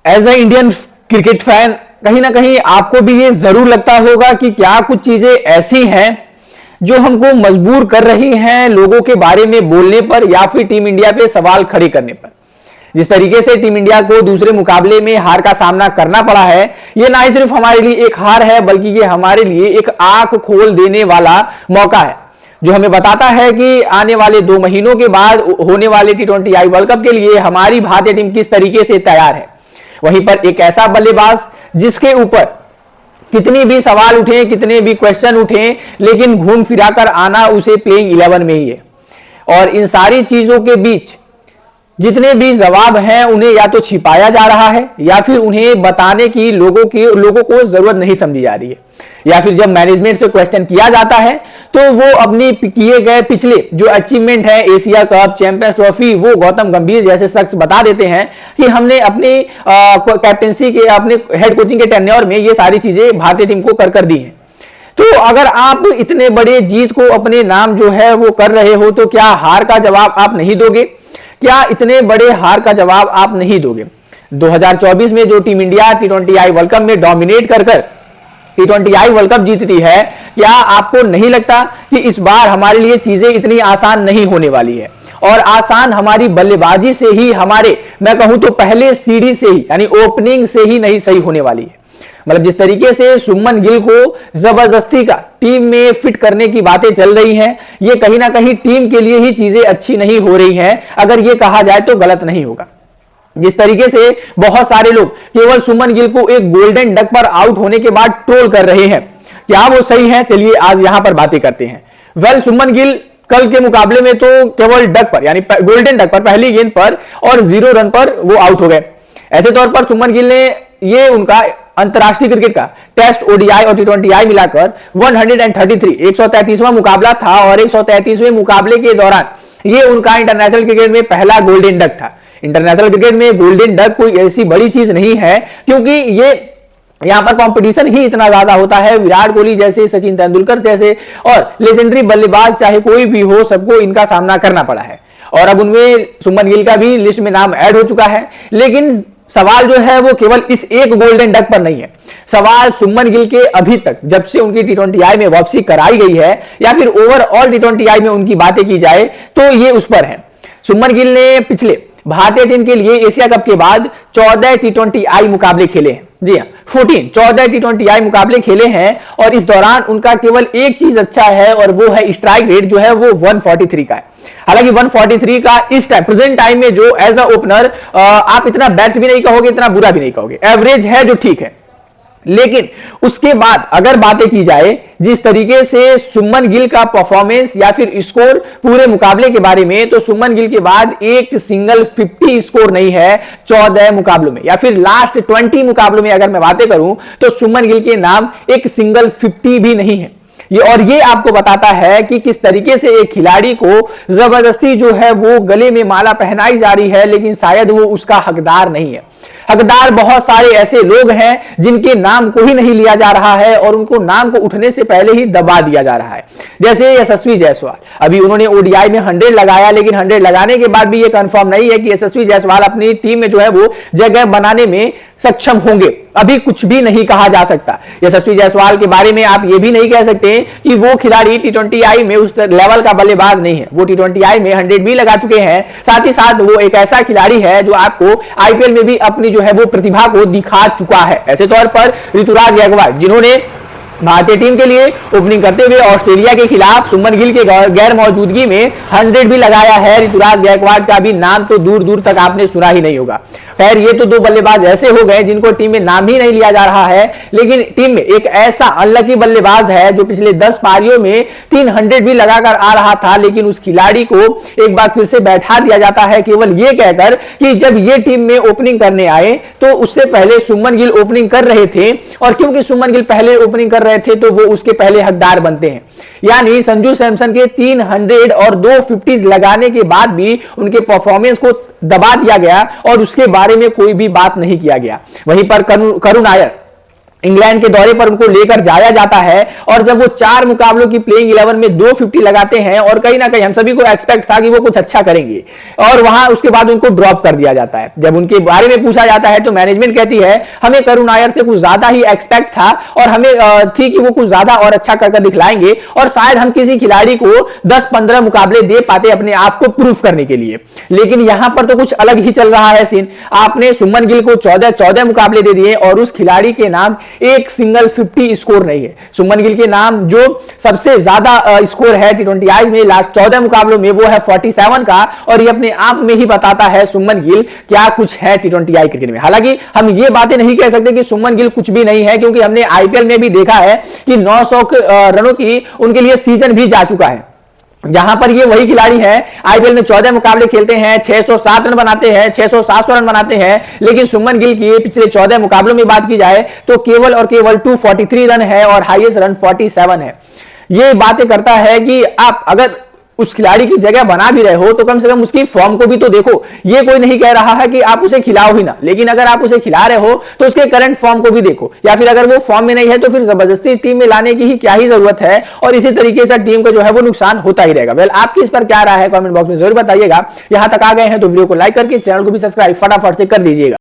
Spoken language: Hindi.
As a Indian cricket fan कहीं ना कहीं आपको भी ये जरूर लगता होगा कि क्या कुछ चीजें ऐसी हैं जो हमको मजबूर कर रही हैं लोगों के बारे में बोलने पर या फिर टीम इंडिया पे सवाल खड़े करने पर। जिस तरीके से टीम इंडिया को दूसरे मुकाबले में हार का सामना करना पड़ा है, ये ना ही सिर्फ हमारे लिए एक हार है बल्कि ये हमारे लिए एक आंख खोल देने वाला मौका है, जो हमें बताता है कि आने वाले 2 महीनों के बाद होने वाले T20I वर्ल्ड कप के लिए हमारी भारतीय टीम किस तरीके से तैयार है। वहीं पर एक ऐसा बल्लेबाज जिसके ऊपर कितनी भी सवाल उठे, कितने भी क्वेश्चन उठे, लेकिन घूम फिराकर आना उसे प्लेइंग 11 में ही है। और इन सारी चीजों के बीच जितने भी जवाब हैं उन्हें या तो छिपाया जा रहा है या फिर उन्हें बताने की लोगों को जरूरत नहीं समझी जा रही है, या फिर जब मैनेजमेंट से क्वेश्चन किया जाता है तो वो अपनी किए गए पिछले जो अचीवमेंट है, एशिया कप, चैंपियंस ट्रॉफी, वो गौतम गंभीर जैसे शख्स बता देते हैं कि हमने अपनी कैप्टेंसी के, अपने हेड कोचिंग के टेन्योर में ये सारी चीजें भारतीय टीम को कर दी हैं। तो अगर आप इतने बड़े जीत को अपने नाम जो है वो कर रहे हो तो क्या हार का जवाब आप नहीं दोगे? क्या इतने बड़े हार का जवाब आप नहीं दोगे? 2024 में जो team India T20I world cup में डोमिनेट कर T20I वर्ल्ड कप जीतती है, क्या आपको नहीं लगता कि इस बार हमारे लिए चीजें इतनी आसान नहीं होने वाली है? और आसान हमारी बल्लेबाजी से ही, हमारे मैं कहूं तो पहले सीढ़ी से ही यानी ओपनिंग से ही नहीं सही होने वाली है। मतलब जिस तरीके से सुमन गिल को जबरदस्ती का टीम में फिट करने की बातें चल रही हैं, ये कहीं ना कहीं टीम के लिए ही चीजें अच्छी नहीं हो रही हैं, अगर ये कहा जाए तो गलत नहीं होगा। जिस तरीके से बहुत सारे लोग केवल सुमन गिल को एक गोल्डन डक पर आउट होने के बाद ट्रोल कर रहे हैं, क्या वो सही है? चलिए आज यहां पर बातें करते हैं। सुमन गिल कल के मुकाबले में तो केवल डक पर यानी गोल्डन डक पर पहली गेंद पर और 0 रन पर वो आउट हो गए। ऐसे तौर पर सुमन गिल ने, ये उनका अंतरराष्ट्रीय क्रिकेट का टेस्ट, ODI और T20I मिलाकर 133वां मुकाबला था और 133वें मुकाबले के दौरान ये उनका इंटरनेशनल क्रिकेट में पहला गोल्डन डक था। इंटरनेशनल क्रिकेट में गोल्डन डक कोई ऐसी बड़ी चीज नहीं है, क्योंकि ये यहां पर कंपटीशन ही इतना ज्यादा होता है। विराट कोहली जैसे, सचिन तेंदुलकर जैसे और लेजेंडरी बल्लेबाज चाहे कोई भी हो, सबको इनका सामना करना पड़ा है और अब उनमें सुमन गिल का भी लिस्ट में नाम ऐड हो चुका है। लेकिन सवाल जो है वो केवल इस एक गोल्डन डक पर नहीं है, सवाल सुमन गिल के अभी तक जब से उनकी T20I में वापसी कराई गई है या फिर ओवरऑल T20I में उनकी बातें की जाए तो ये उस पर है। सुमन गिल ने पिछले भारतीय टीम के लिए एशिया कप के बाद 14 T20I मुकाबले खेले हैं। जी हाँ, 14 T20I मुकाबले खेले हैं और इस दौरान उनका केवल एक चीज अच्छा है और वो है स्ट्राइक रेट जो है वो 143 का है। हालांकि 143 का इस टाइम प्रेजेंट टाइम में जो एज अ ओपनर आप इतना बेस्ट भी नहीं कहोगे, इतना बुरा भी नहीं कहोगे, एवरेज है जो ठीक है। लेकिन उसके बाद अगर बातें की जाए जिस तरीके से सुमन गिल का परफॉर्मेंस या फिर स्कोर पूरे मुकाबले के बारे में, तो सुमन गिल के बाद एक सिंगल 50 स्कोर नहीं है 14 मुकाबलों में, या फिर लास्ट 20 मुकाबलों में अगर मैं बातें करूं तो सुमन गिल के नाम एक सिंगल 50 भी नहीं है। ये आपको बताता है कि किस तरीके से एक खिलाड़ी को जबरदस्ती जो है वो गले में माला पहनाई जा रही है, लेकिन शायद वो उसका हकदार नहीं है। हकदार बहुत सारे ऐसे लोग हैं जिनके नाम को ही नहीं लिया जा रहा है और उनको नाम को उठने से पहले ही दबा दिया जा रहा है। जैसे यशस्वी जायसवाल, अभी उन्होंने ODI में 100 लगाया, लेकिन 100 लगाने के बाद भी ये कंफर्म नहीं है कि यशस्वी जायसवाल अपनी टीम में जो है वो जगह बनाने में सक्षम होंगे। अभी कुछ भी नहीं कहा जा सकता। यशस्वी जायसवाल के बारे में आप ये भी नहीं कह सकते कि वो खिलाड़ी T20I में उस लेवल का बल्लेबाज नहीं है। वो T20I में 100 भी लगा चुके हैं, साथ ही साथ वो एक ऐसा खिलाड़ी है जो आपको IPL में भी अपनी जो है वो प्रतिभा को दिखा चुका है। ऐसे तौर पर ऋतुराज गायकवाड़, जिन्होंने भारतीय टीम के लिए ओपनिंग करते हुए ऑस्ट्रेलिया के खिलाफ सुमन गिल के गैर मौजूदगी में 100 भी लगाया है, ऋतुराज गायकवाड़ का भी नाम तो दूर दूर तक आपने सुना ही नहीं होगा। खैर, ये तो 2 बल्लेबाज ऐसे हो गए जिनको टीम में नाम ही नहीं लिया जा रहा है, लेकिन टीम में एक ऐसा अनलकी बल्लेबाज है जो पिछले 10 पारियों में 300 भी लगाकर आ रहा था, लेकिन उस खिलाड़ी को एक बार फिर से बैठा दिया जाता है केवल ये कहकर कि जब ये टीम में ओपनिंग करने आए तो उससे पहले सुमन गिल ओपनिंग कर रहे थे, और क्योंकि सुमन गिल पहले ओपनिंग कर रहे थे तो वो उसके पहले हकदार बनते हैं। यानी संजू सैमसन के 300 और 2 50 लगाने के बाद भी उनके परफॉर्मेंस को दबा दिया गया और उसके बारे में कोई भी बात नहीं किया गया। वहीं पर करुण नायर, इंग्लैंड के दौरे पर उनको लेकर जाया जाता है और जब वो 4 मुकाबलों की प्लेइंग 11 में 250 लगाते हैं और कहीं ना कहीं हम सभी को एक्सपेक्ट था कि वो कुछ अच्छा करेंगे और वहां उसके बाद उनको ड्रॉप कर दिया जाता है। जब उनके बारे में पूछा जाता है तो मैनेजमेंट कहती है हमें करुण नायर से कुछ ज्यादा ही एक्सपेक्ट था और हमें थी कि वो कुछ ज्यादा और अच्छा करके दिखलाएंगे और शायद हम किसी खिलाड़ी को 10-15 मुकाबले दे पाते अपने आप को प्रूफ करने के लिए। लेकिन यहां पर तो कुछ अलग ही चल रहा है सीन। आपने सुमन गिल को 14 मुकाबले दे दिए और उस खिलाड़ी के नाम एक सिंगल 50 स्कोर नहीं है। सुमन गिल के नाम जो सबसे ज्यादा स्कोर है टी20 आईज में लास्ट 14 मुकाबलों में वो है 47 का और ये अपने आप में ही बताता है सुमन गिल क्या कुछ है टी20 आई क्रिकेट में। हालांकि हम ये बातें नहीं कह सकते कि सुमन गिल कुछ भी नहीं है क्योंकि हमने आईपीएल में भी देखा है कि 900 रनों की उनके लिए सीजन भी जा चुका है, जहां पर ये वही खिलाड़ी है आईपीएल में 14 मुकाबले खेलते हैं, 607 रन बनाते हैं, 607 रन बनाते हैं। लेकिन सुमन गिल की पिछले 14 मुकाबलों में बात की जाए तो केवल और केवल 243 रन है और हाईएस्ट रन 47 है। ये बातें करता है कि आप अगर उस खिलाड़ी की जगह बना भी रहे हो तो कम से कम उसकी फॉर्म को भी तो देखो। ये कोई नहीं कह रहा है कि आप उसे खिलाओ ही ना, लेकिन अगर आप उसे खिला रहे हो तो उसके करंट फॉर्म को भी देखो, या फिर अगर वो फॉर्म में नहीं है तो फिर जबरदस्ती टीम में लाने की ही क्या ही जरूरत है और इसी तरीके से टीम का जो है वो नुकसान होता ही रहेगा। वेल, आपकी इस पर क्या राय है कमेंट बॉक्स में जरूर बताइएगा। यहां तक आ गए हैं तो वीडियो को लाइक करके चैनल को भी सब्सक्राइब फटाफट से कर दीजिएगा।